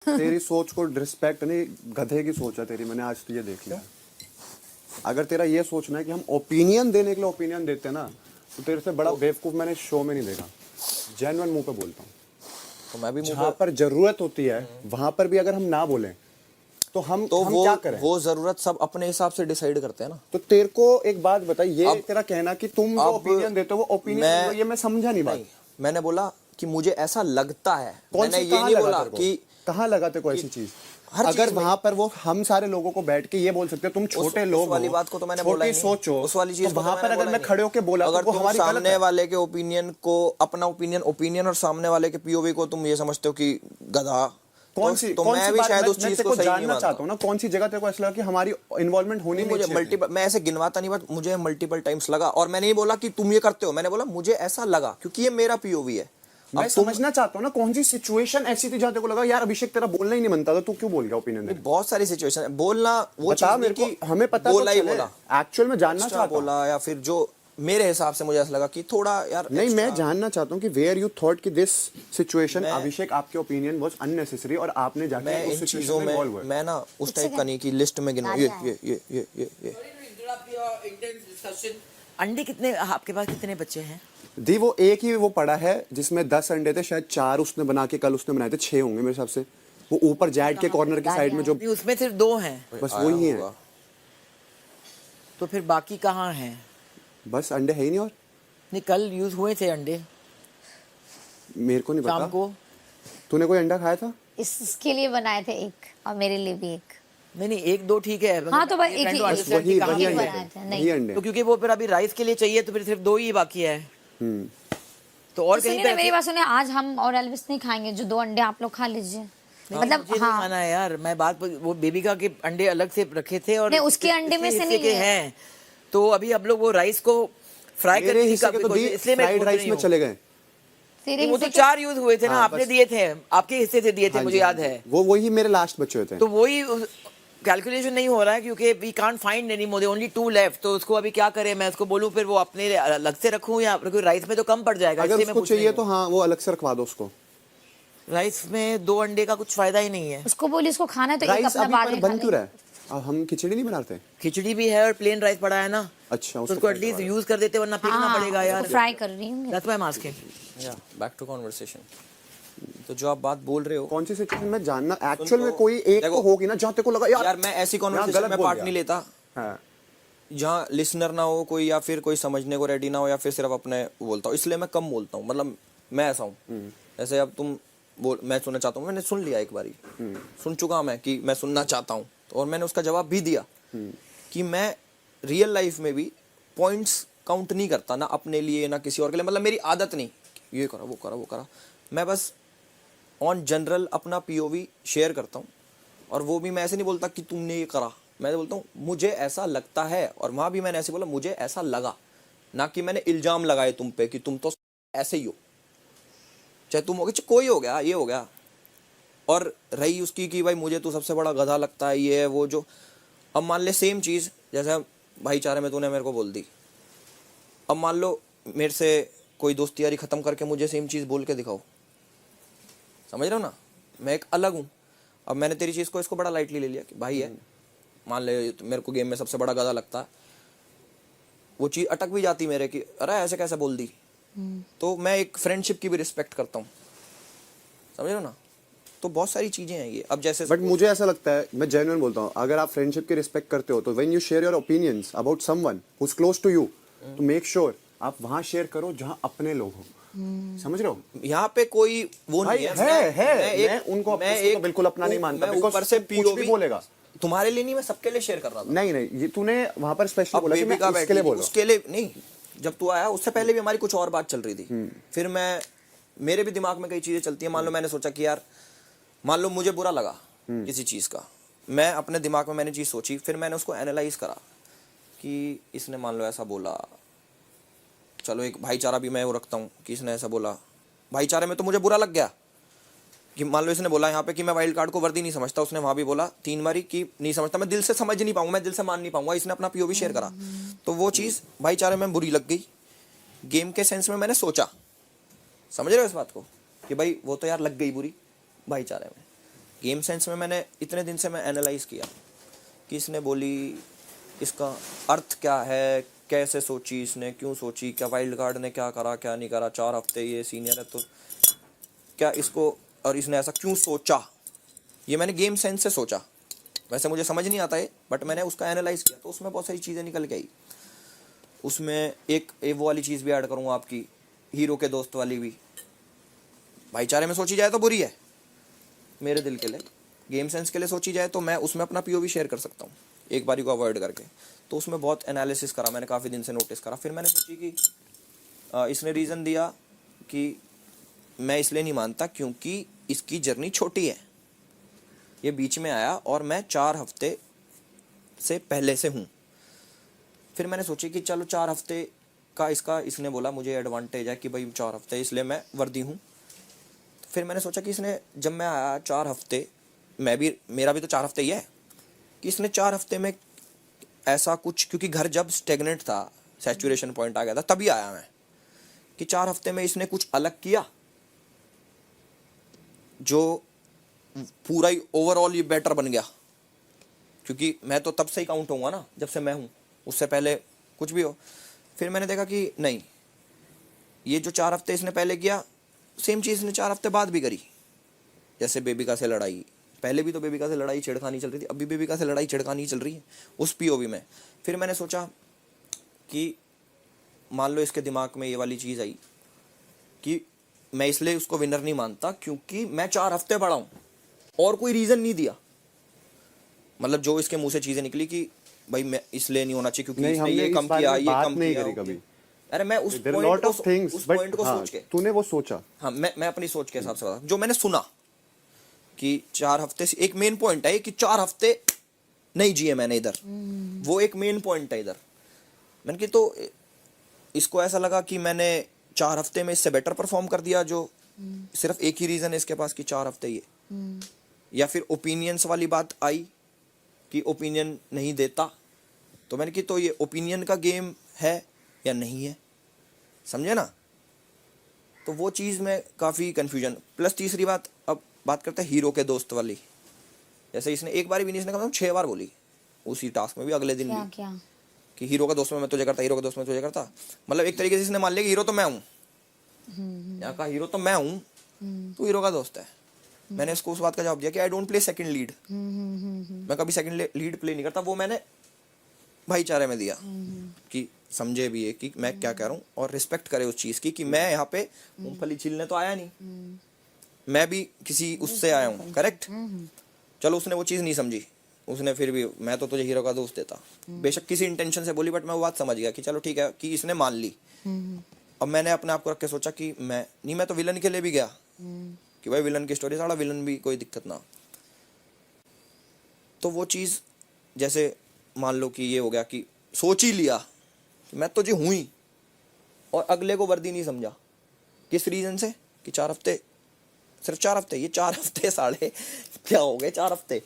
तेरी सोच को रिस्पेक्ट नहीं, गधे की सोच है तेरी, मैंने आज तो ये देख लिया। अगर तेरा ये सोचना है कि हम ओपिनियन देने के लिए ओपिनियन देते हैं ना, तो तेरे से बड़ा बेवकूफ मैंने शो में नहीं देखा। जेन्युइन मुंह पे बोलता हूँ। तो मैं भी जहाँ पर जरूरत होती है वहां पर भी अगर हम ना बोलें तो हम क्या करें? वो जरूरत सब अपने हिसाब से डिसाइड करते हैं ना। तो तेरे को एक बात बता, ये तेरा कहना कि तुम जो ओपिनियन देते हो वो ओपिनियन, ये मैं समझा नहीं बात। मैंने बोला कि मुझे ऐसा लगता है। मैंने ये नहीं बोला कि कहाँ लगा तेरे को ऐसी चीज। अगर वहां पर वो हम सारे लोगों को बैठ के ये बोल सकते हो तुम छोटे लोग उस वाली बात को तो मैंने बोला ही नहीं। सोचो उस वाली चीज तो वहां पर अगर मैं खड़े होके बोला अगर तो वो हमारी गलत सामने है। वाले के ओपिनियन को अपना ओपिनियन और सामने वाले के पीओवी को तुम ये समझते हो कि गधा, कौन सी मैं भी शायद उस चीज को सही नहीं मानता। चाहता हूं ना कौन सी जगह तेरे को ऐसा लगा कि हमारी इन्वॉल्वमेंट होनी मुझे मल्टीपल, मैं ऐसे गिनवाता नहीं, बात मुझे मल्टीपल टाइम्स लगा। और मैंने ये बोला कि तुम ये करते हो, मैंने बोला मुझे ऐसा लगा क्योंकि ये मेरा पीओवी है। मैं समझना चाहता हूँ ना कौन सी सिचुएशन ऐसी थी जहाँ तेरे को लगा यार अभिषेक तेरा बोलना ही नहीं बनता था, तू क्यों बोल गया ओपिनियन देने? बहुत सारी सिचुएशन है, बोलना वो बता मेरे को, हमें पता बोला ही चले। बोला एक्चुअल में जानना चाहता हूँ बोला या फिर जो मेरे हिसाब से मुझे ऐसा लगा कि थोड़ा यार नहीं, मैं जानना चाहता हूँ कि वेयर यू थॉट कि दिस सिचुएशन अभिषेक आपके ओपिनियन वाज अननेसेसरी और आपने जाके उस चीजों में मैं ना उस टाइप का नहीं कि लिस्ट में गिनो ये। अंडे कितने आपके पास, कितने बच्चे हैं? दी वो एक ही वो पड़ा है जिसमें 10 अंडे थे, शायद 4 उसने बना के कल उसने बनाए थे, 6 होंगे मेरे हिसाब से। वो ऊपर जैड के कॉर्नर के साइड में जो, उसमें सिर्फ 2 हैं, बस वही है। तो फिर बाकी कहाँ हैं? बस अंडे है ही नहीं। और नहीं, कल यूज हुए थे अंडे, मेरे को नहीं पता। शाम को तूने कोई अंडा खाया था? इसके लिए बनाए थे एक और मेरे लिए भी एक। नहीं 1-2 ठीक है। हाँ तो बस एक ही वही अंडे। तो क्योंकि वो फिर अभी राइस के लिए चाहिए तो फिर सिर्फ 2 ही बाकी है। तो और कहीं पे मेरी बात सुनिए, आज हम और एल्विस नहीं खाएंगे, जो 2 अंडे आप लोग खा लीजिए। मतलब मुझे नहीं खाना है यार, मैं बात वो बेबिका के अंडे अलग से रखे थे और नहीं, उसके अंडे में से नहीं है। तो अभी आप लोग वो राइस को फ्राई करके इसलिए फ्राइड राइस में चले गए। वो तो 4 यूज हुए थे ना, आपने दिए थे, आपके हिस्से से दिए थे, मुझे याद है। वो वही मेरे लास्ट बचे थे। तो वही कैलकुलेशन नहीं हो रहा है क्योंकि we can't find any more, only 2 left. तो उसको अभी क्या करें? मैं उसको बोलूं फिर वो अपने अलग से रखूं या राइस में तो कम पड़ जाएगा। अगर उसको चाहिए तो हाँ वो अलग से रखवा दो उसको। राइस में 2 अंडे का कुछ फायदा ही नहीं है। उसको बोलिए उसको खाना है तो एक अपना बाद में बन क्यों रहा है? अब हम खिचड़ी नहीं बनाते? खिचड़ी भी है और प्लेन राइस पड़ा है ना। अच्छा, तो उसको एटलीस्ट यूज कर देते वरना फेंकना पड़ेगा यार। फ्राई कर रही हूं। That's why I am asking. या बैक टू कन्वर्सेशन। तो जो आप बात बोल रहे हो, कौन सी सिचुएशन में जानना एक्चुअल में कोई एक तो होगी ना जहाँ तेरे को लगा यार मैं ऐसी कन्वर्सेशन में पार्ट नहीं लेता जहाँ लिसनर ना हो कोई या फिर कोई समझने को रेडी ना हो या फिर सिर्फ अपने बोलता हूँ, इसलिए मैं कम बोलता हूँ। मतलब मैं ऐसा हूँ, जैसे अब तुम मैं सुनना चाहता हूँ, मैंने सुन लिया एक बारी, सुन चुका मैं कि मैं सुनना चाहता हूँ, और मैंने उसका जवाब भी दिया कि मैं रियल लाइफ में भी पॉइंट्स काउंट नहीं करता, ना अपने लिए ना किसी और के लिए। मतलब मेरी आदत नहीं ये करा वो करा वो करा, मैं बस ऑन जनरल अपना पीओवी शेयर करता हूँ। और वो भी मैं ऐसे नहीं बोलता कि तुमने ये करा, मैं बोलता हूँ मुझे ऐसा लगता है। और वहाँ भी मैंने ऐसे बोला मुझे ऐसा लगा, ना कि मैंने इल्जाम लगाए तुम पे कि तुम तो ऐसे ही हो, चाहे तुम हो गए कोई हो गया ये हो गया। और रही उसकी कि भाई मुझे तो सबसे बड़ा गधा लगता है ये है वो जो, अब मान ले सेम चीज़ जैसे भाईचारे में तूने मेरे को बोल दी, अब मान लो मेरे से कोई दोस्ती यारी ख़त्म करके मुझे सेम चीज़ बोल के दिखाओ, समझ रहे हो ना, मैं एक अलग हूँ। अब मैंने तेरी चीज़ को इसको बड़ा लाइटली ले लिया कि भाई है, मान ले मेरे को गेम में सबसे बड़ा गधा लगता है, वो चीज़ अटक भी जाती मेरे कि अरे ऐसे कैसे बोल दी। तो मैं एक फ्रेंडशिप की भी रिस्पेक्ट करता हूँ, समझ रहे हो ना। तो बहुत सारी चीज़ें हैं ये। अब जैसे बट मुझे ऐसा लगता है, मैं जेन्युइन बोलता हूँ, अगर आप फ्रेंडशिप की रिस्पेक्ट करते हो तो when you share your opinions about someone who is close to you, तो मेक श्योर आप वहाँ शेयर करो जहाँ अपने लोग हो। समझ रहे हो, यहाँ पे कोई वो नहीं है। मैं उनको बिल्कुल अपना नहीं मानता, ऊपर से कुछ भी बोलेगा तुम्हारे लिए नहीं, मैं सबके लिए शेयर कर रहा था। नहीं ये तूने वहाँ पर स्पेशली बोला कि मैं उसके लिए बोला, उसके लिए नहीं। जब तू आया उससे पहले भी हमारी कुछ और बात चल रही थी, फिर मेरे भी दिमाग में कई चीजें चलती है। मान लो मैंने सोचा कि यार मान लो मुझे बुरा लगा किसी चीज का, मैं अपने दिमाग में मैंने चीज सोची, फिर मैंने उसको एनालाइज करा कि इसने मान लो ऐसा बोला, चलो एक भाईचारा भी मैं वो रखता हूँ कि इसने ऐसा बोला, भाईचारे में तो मुझे बुरा लग गया कि मान लो इसने बोला यहाँ पे कि मैं वाइल्ड कार्ड को वर्दी नहीं समझता, उसने वहाँ भी बोला 3 बारी कि नहीं समझता, मैं दिल से समझ नहीं पाऊंगा, मैं दिल से मान नहीं पाऊंगा, इसने अपना पीओवी शेयर करा, तो वो चीज़ भाईचारे में बुरी लग गई। गेम के सेंस में मैंने सोचा, समझ रहे हो इस बात को कि भाई वो तो यार लग गई बुरी भाईचारे में, गेम सेंस में मैंने इतने दिन से मैं एनालाइज किया कि इसने बोली, इसका अर्थ क्या है, कैसे सोची इसने, क्यों सोची, क्या वाइल्ड कार्ड ने क्या करा क्या नहीं करा, 4 हफ्ते ये सीनियर है तो क्या इसको, और इसने ऐसा क्यों सोचा, ये मैंने गेम सेंस से सोचा। वैसे मुझे समझ नहीं आता है बट मैंने उसका एनालाइज किया तो उसमें बहुत सारी चीज़ें निकल के आई। उसमें एक वो वाली चीज़ भी ऐड करूँगा आपकी, हीरो के दोस्त वाली भी। भाईचारे में सोची जाए तो बुरी है मेरे दिल के लिए, गेम सेंस के लिए सोची जाए तो मैं उसमें अपना पीओवी शेयर कर सकता हूँ एक बारी को अवॉइड करके। तो उसमें बहुत एनालिसिस करा मैंने, काफ़ी दिन से नोटिस करा। फिर मैंने सोची कि इसने रीज़न दिया कि मैं इसलिए नहीं मानता क्योंकि इसकी जर्नी छोटी है, ये बीच में आया और मैं 4 हफ्ते से पहले से हूँ। फिर मैंने सोची कि चलो 4 हफ्ते का इसका, इसने बोला मुझे एडवांटेज है कि भाई 4 हफ्ते इसलिए मैं वर्दी हूँ। फिर मैंने सोचा कि इसने, जब मैं आया 4 हफ्ते, मेरा भी तो 4 हफ्ते ही है, कि इसने 4 हफ्ते में ऐसा कुछ, क्योंकि घर जब स्टेगनेंट था, सैचुरेशन पॉइंट आ गया था, तभी आया मैं, कि 4 हफ्ते में इसने कुछ अलग किया जो पूरा ही ओवरऑल ये बेटर बन गया। क्योंकि मैं तो तब से ही काउंट होऊंगा ना जब से मैं हूँ, उससे पहले कुछ भी हो। फिर मैंने देखा कि नहीं, ये जो 4 हफ्ते इसने पहले किया, सेम चीज़ ने 4 हफ्ते बाद भी करी। जैसे बेबिका से लड़ाई, पहले भी तो बेबिका से लड़ाई छिड़खानी चल रही थी, अभी बेबिका से लड़ाई छिड़खानी चल रही है उस पीओवी में। फिर मैंने सोचा कि मान लो इसके दिमाग में ये वाली चीज़ आई कि मैं इसलिए उसको विनर नहीं मानता क्योंकि मैं 4 हफ्ते बड़ा हूँ, और कोई रीज़न नहीं दिया। मतलब जो इसके मुंह से चीज़ें निकली कि भाई मैं इसलिए नहीं होना चाहिए क्योंकि नहीं, इसने हमने ये इस कम बारे किया, में ये बात कम नहीं किया। करी कभी। अरे मैं उस There are lot of things, but point को हाँ, सोच के, तूने वो सोचा। हाँ, मैं अपनी सोच के हिसाब से बता, जो मैंने सुना कि 4 हफ्ते से एक मेन पॉइंट है कि 4 हफ्ते नहीं जिए मैंने इधर, वो एक मेन पॉइंट है इधर। मैंने कि तो इसको ऐसा लगा कि मैंने 4 हफ्ते में इससे बेटर परफॉर्म कर दिया, जो सिर्फ एक ही रीज़न है इसके पास कि 4 हफ्ते ये, या फिर ओपिनियंस वाली बात आई कि ओपिनियन नहीं देता। तो मैंने कि तो ये ओपिनियन का गेम है या नहीं है, समझे ना। तो वो चीज़ में काफ़ी कन्फ्यूजन। प्लस तीसरी बात, अब बात करते हैं हीरो के दोस्त वाली। जैसे इसने एक बार भी नहीं, इसने कम से कम 6 बार बोली उसी टास्क में भी, अगले दिन क्या भी, क्या कि हीरो का दोस्त में मैं तुझे करता, हीरो का दोस्त में तुझे करता। मतलब एक तरीके से इसने मान लिया कि हीरो तो मैं हूँ, यहाँ का हीरो तो मैं हूँ, तू हीरो का दोस्त है। मैंने इसको उस बात का जवाब दिया कि I don't play second lead, मैं कभी सेकंड लीड प्ले नहीं करता। वो मैंने भाईचारे में दिया कि समझे भी है कि मैं क्या कह रहा हूँ और रिस्पेक्ट करे उस चीज़ की, कि मैं यहाँ पे मूंगफली छीलने तो आया नहीं, मैं भी किसी उससे आया हूँ, करेक्ट। चलो उसने वो चीज़ नहीं समझी, उसने फिर भी, मैं तो तुझे हीरो का दोस्त देता, बेशक किसी इंटेंशन से बोली, बट मैं वो बात समझ गया कि चलो ठीक है, कि इसने मान ली। अब मैंने अपने आप को रख के सोचा कि मैं तो विलन के लिए भी गया कि भाई विलन की स्टोरी, सारा विलन भी कोई दिक्कत ना। तो वो चीज़, जैसे मान लो कि ये हो गया कि सोच ही लिया कि मैं तो जी हूँ ही, और अगले को वर्दी नहीं समझा। किस रीज़न से कि 4 हफ्ते, सिर्फ 4 हफ्ते, ये 4 हफ्ते साढ़े क्या हो गए 4 हफ्ते,